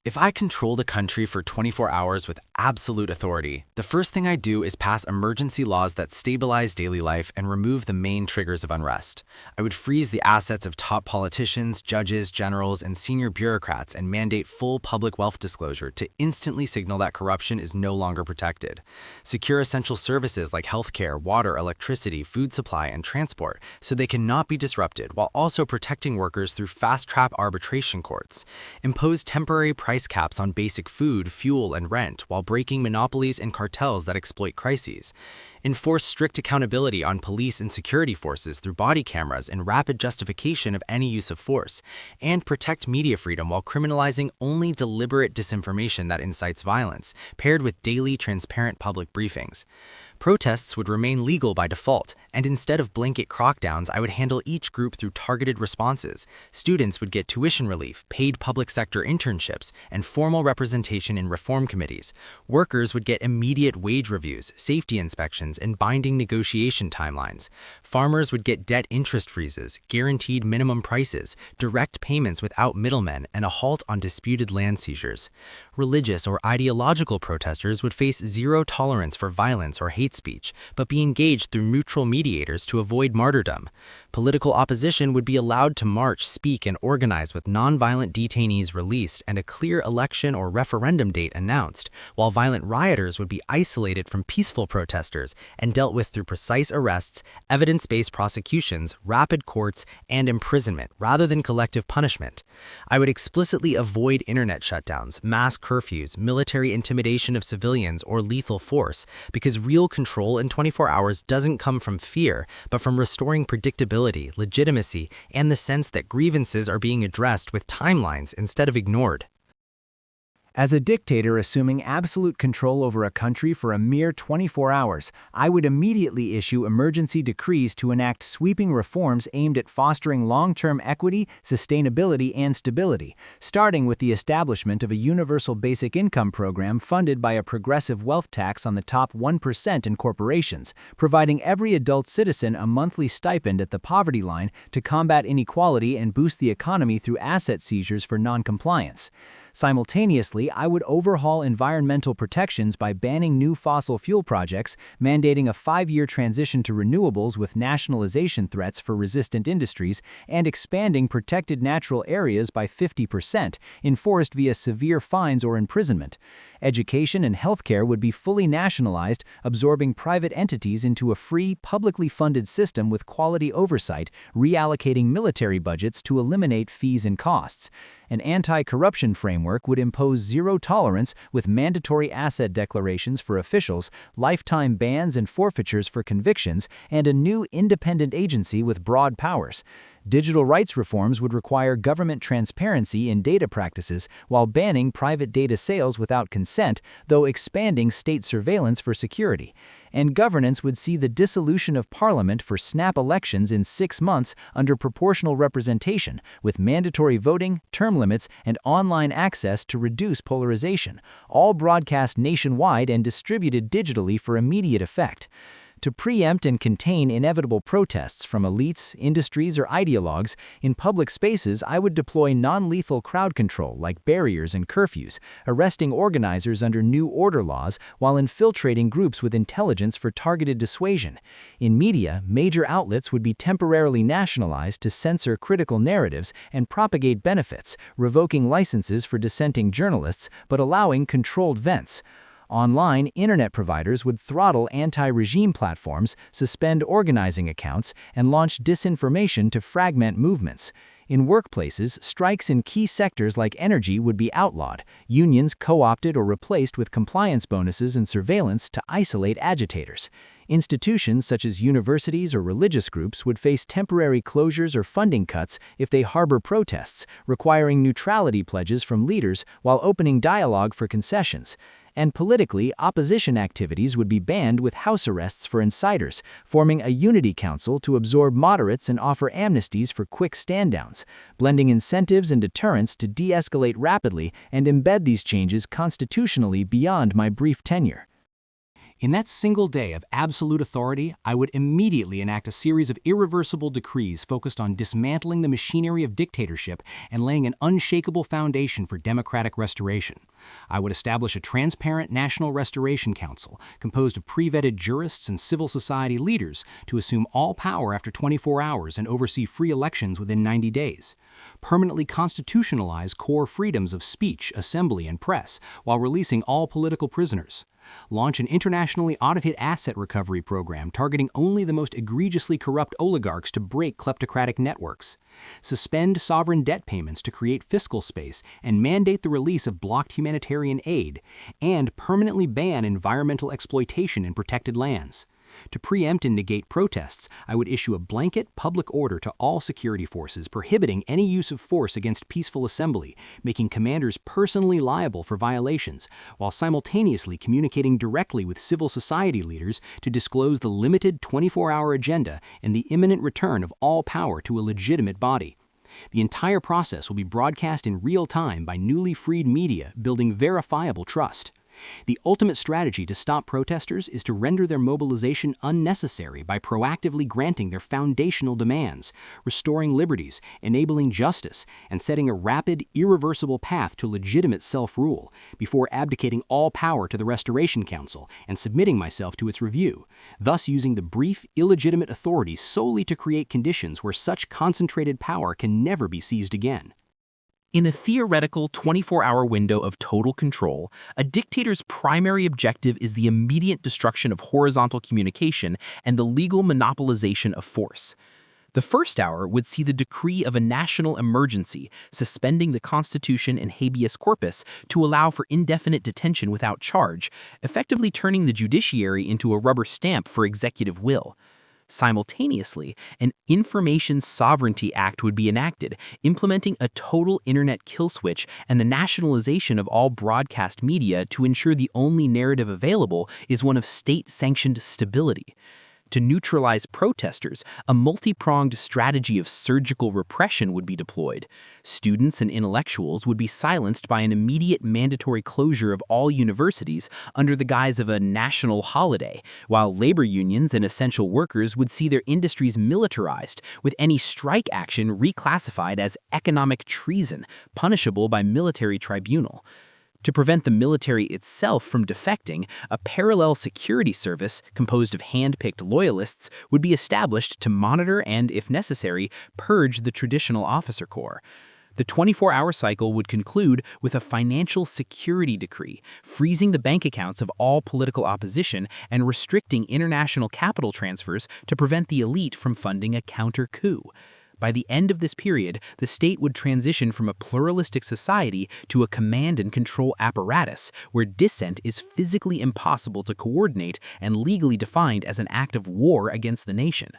If I controlled a country for 24 hours with absolute authority, the first thing I'd do is pass emergency laws that stabilize daily life and remove the main triggers of unrest. I would freeze the assets of top politicians, judges, generals, and senior bureaucrats and mandate full public wealth disclosure to instantly signal that corruption is no longer protected. Secure essential services like healthcare, water, electricity, food supply, and transport so they cannot be disrupted, while also protecting workers through fast-track arbitration courts. Impose temporary price caps on basic food, fuel, and rent while breaking monopolies and cartels that exploit crises. Enforce strict accountability on police and security forces through body cameras and rapid justification of any use of force, and protect media freedom while criminalizing only deliberate disinformation that incites violence, paired with daily, transparent public briefings. Protests would remain legal by default, and instead of blanket crackdowns, I would handle each group through targeted responses. Students would get tuition relief, paid public sector internships, and formal representation in reform committees. Workers would get immediate wage reviews, safety inspections, and binding negotiation timelines. Farmers would get debt interest freezes, guaranteed minimum prices, direct payments without middlemen, and a halt on disputed land seizures. Religious or ideological protesters would face zero tolerance for violence or hate speech, but be engaged through neutral mediators to avoid martyrdom. Political opposition would be allowed to march, speak, and organize with nonviolent detainees released and a clear election or referendum date announced, while violent rioters would be isolated from peaceful protesters and dealt with through precise arrests, evidence-based prosecutions, rapid courts, and imprisonment rather than collective punishment. I would explicitly avoid internet shutdowns, mass curfews, military intimidation of civilians, or lethal force, because real control in 24 hours doesn't come from fear, but from restoring predictability, legitimacy, and the sense that grievances are being addressed with timelines instead of ignored. As a dictator assuming absolute control over a country for a mere 24 hours, I would immediately issue emergency decrees to enact sweeping reforms aimed at fostering long-term equity, sustainability, and stability, starting with the establishment of a universal basic income program funded by a progressive wealth tax on the top 1% in corporations, providing every adult citizen a monthly stipend at the poverty line to combat inequality and boost the economy through asset seizures for non-compliance. Simultaneously, I would overhaul environmental protections by banning new fossil fuel projects, mandating a 5-year transition to renewables with nationalization threats for resistant industries, and expanding protected natural areas by 50%, enforced via severe fines or imprisonment. Education and healthcare would be fully nationalized, absorbing private entities into a free, publicly funded system with quality oversight, reallocating military budgets to eliminate fees and costs. An anti-corruption framework would impose zero tolerance with mandatory asset declarations for officials, lifetime bans and forfeitures for convictions, and a new independent agency with broad powers. Digital rights reforms would require government transparency in data practices while banning private data sales without consent, though expanding state surveillance for security. And governance would see the dissolution of parliament for snap elections in 6 months under proportional representation, with mandatory voting, term limits, and online access to reduce polarization, all broadcast nationwide and distributed digitally for immediate effect. To preempt and contain inevitable protests from elites, industries, or ideologues, in public spaces I would deploy non-lethal crowd control like barriers and curfews, arresting organizers under new order laws while infiltrating groups with intelligence for targeted dissuasion. In media, major outlets would be temporarily nationalized to censor critical narratives and propagate benefits, revoking licenses for dissenting journalists but allowing controlled vents. Online, internet providers would throttle anti-regime platforms, suspend organizing accounts, and launch disinformation to fragment movements. In workplaces, strikes in key sectors like energy would be outlawed, unions co-opted or replaced with compliance bonuses and surveillance to isolate agitators. Institutions such as universities or religious groups would face temporary closures or funding cuts if they harbor protests, requiring neutrality pledges from leaders while opening dialogue for concessions. And politically, opposition activities would be banned with house arrests for insiders, forming a unity council to absorb moderates and offer amnesties for quick stand-downs, blending incentives and deterrence to de-escalate rapidly and embed these changes constitutionally beyond my brief tenure. In that single day of absolute authority, I would immediately enact a series of irreversible decrees focused on dismantling the machinery of dictatorship and laying an unshakable foundation for democratic restoration. I would establish a transparent National Restoration Council composed of pre-vetted jurists and civil society leaders to assume all power after 24 hours and oversee free elections within 90 days. Permanently constitutionalize core freedoms of speech, assembly, and press while releasing all political prisoners. Launch an internationally audited asset recovery program targeting only the most egregiously corrupt oligarchs to break kleptocratic networks. Suspend sovereign debt payments to create fiscal space and mandate the release of blocked humanitarian aid, and permanently ban environmental exploitation in protected lands. To preempt and negate protests, I would issue a blanket public order to all security forces prohibiting any use of force against peaceful assembly, making commanders personally liable for violations, while simultaneously communicating directly with civil society leaders to disclose the limited 24-hour agenda and the imminent return of all power to a legitimate body. The entire process will be broadcast in real time by newly freed media, building verifiable trust. The ultimate strategy to stop protesters is to render their mobilization unnecessary by proactively granting their foundational demands, restoring liberties, enabling justice, and setting a rapid, irreversible path to legitimate self-rule, before abdicating all power to the Restoration Council and submitting myself to its review, thus using the brief, illegitimate authority solely to create conditions where such concentrated power can never be seized again. In a theoretical 24-hour window of total control, a dictator's primary objective is the immediate destruction of horizontal communication and the legal monopolization of force. The first hour would see the decree of a national emergency, suspending the Constitution and habeas corpus to allow for indefinite detention without charge, effectively turning the judiciary into a rubber stamp for executive will. Simultaneously, an Information Sovereignty Act would be enacted, implementing a total internet kill switch and the nationalization of all broadcast media to ensure the only narrative available is one of state-sanctioned stability. To neutralize protesters, a multi-pronged strategy of surgical repression would be deployed. Students and intellectuals would be silenced by an immediate mandatory closure of all universities under the guise of a national holiday, while labor unions and essential workers would see their industries militarized, with any strike action reclassified as economic treason, punishable by military tribunal. To prevent the military itself from defecting, a parallel security service composed of hand-picked loyalists would be established to monitor and, if necessary, purge the traditional officer corps. The 24-hour cycle would conclude with a financial security decree, freezing the bank accounts of all political opposition and restricting international capital transfers to prevent the elite from funding a counter-coup. By the end of this period, the state would transition from a pluralistic society to a command and control apparatus where dissent is physically impossible to coordinate and legally defined as an act of war against the nation.